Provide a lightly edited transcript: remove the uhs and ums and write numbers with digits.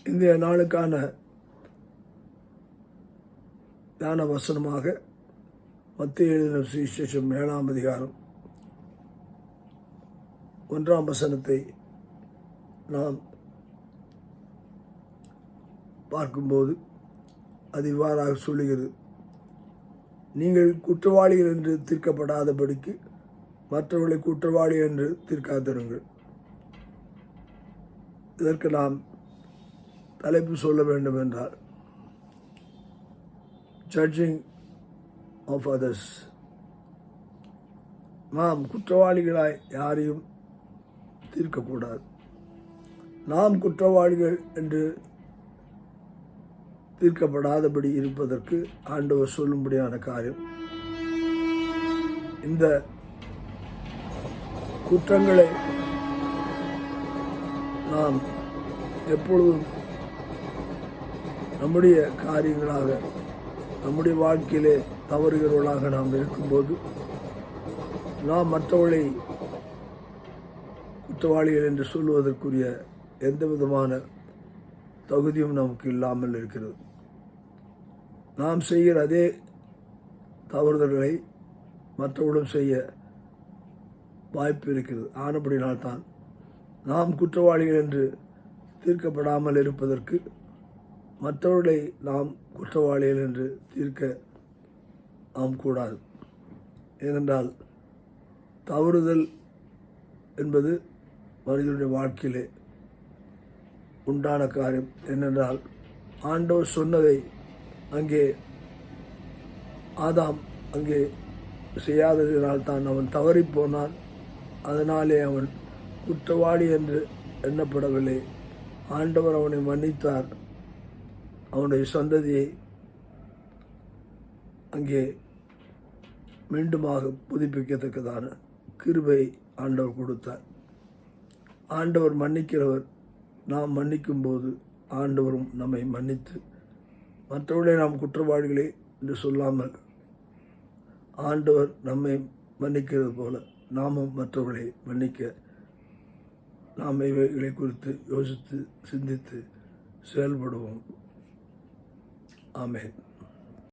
இன்றைய நாளுக்கான தியான வசனமாக மத்தேயு எழுதின சுவிசேஷம் 7ஆம் அதிகாரம் 1ஆம் வசனத்தை நாம் பார்க்கும்போது அது இவ்வாறாக சொல்லுகிறது: நீங்கள் குற்றவாளிகள் என்று தீர்க்கப்படாதபடிக்கு மற்றவர்களை குற்றவாளி என்று தீர்க்காதிருங்கள். இதற்கு நாம் தலைப்பு சொல்ல வேண்டும் என்றால் ஜட்ஜிங் ஆஃப் அதர்ஸ். நாம் குற்றவாளிகளாய் யாரையும் தீர்க்கக்கூடாது. நாம் குற்றவாளிகள் என்று தீர்க்கப்படாதபடி இருப்பதற்கு ஆண்டவர் சொல்லும்படியான காரியம், இந்த குற்றங்களை நாம் எப்பொழுதும் நம்முடைய காரியங்களாக, நம்முடைய வாழ்க்கையிலே தவறுகிறவர்களாக நாம் இருக்கும்போது நாம் மற்றவர்களை குற்றவாளிகள் என்று சொல்வதற்குரிய எந்த விதமான தகுதியும் நமக்கு இல்லாமல் இருக்கிறது. நாம் செய்கிற அதே தவறுதல்களை மற்றவர்களும் செய்ய வாய்ப்பு இருக்கிறது. ஆனபடினால்தான் நாம் குற்றவாளிகள் என்று தீர்க்கப்படாமல் இருப்பதற்கு மற்றவர்களை நாம் குற்றவாளிகள் என்று தீர்க்க நாம் கூடாது. ஏனென்றால் தவறுதல் என்பது மனிதனுடைய வாழ்க்கையிலே உண்டான காரியம். ஏனென்றால் ஆண்டவர் சொன்னதை அங்கே ஆதாம் அங்கே செய்யாததினால் தான் அவன் தவறி போனான். அதனாலே அவன் குற்றவாளி என்று எண்ணப்படவில்லை. ஆண்டவர் அவனை மன்னித்தார். அவனுடைய சந்ததியை அங்கே மீண்டுமாக புதுப்பிக்கத்தக்கதான கிருபை ஆண்டவர் கொடுத்தார். ஆண்டவர் மன்னிக்கிறவர். நாம் மன்னிக்கும் போது ஆண்டவரும் நம்மை மன்னித்து மற்றவர்களை நாம் குற்றவாளிகளே என்று சொல்லாமல் ஆண்டவர் நம்மை மன்னிக்கிறது போல நாமும் மற்றவர்களை மன்னிக்க நாம் இவைகளை குறித்து யோசித்து சிந்தித்து செயல்படுவோம். ஆமென்.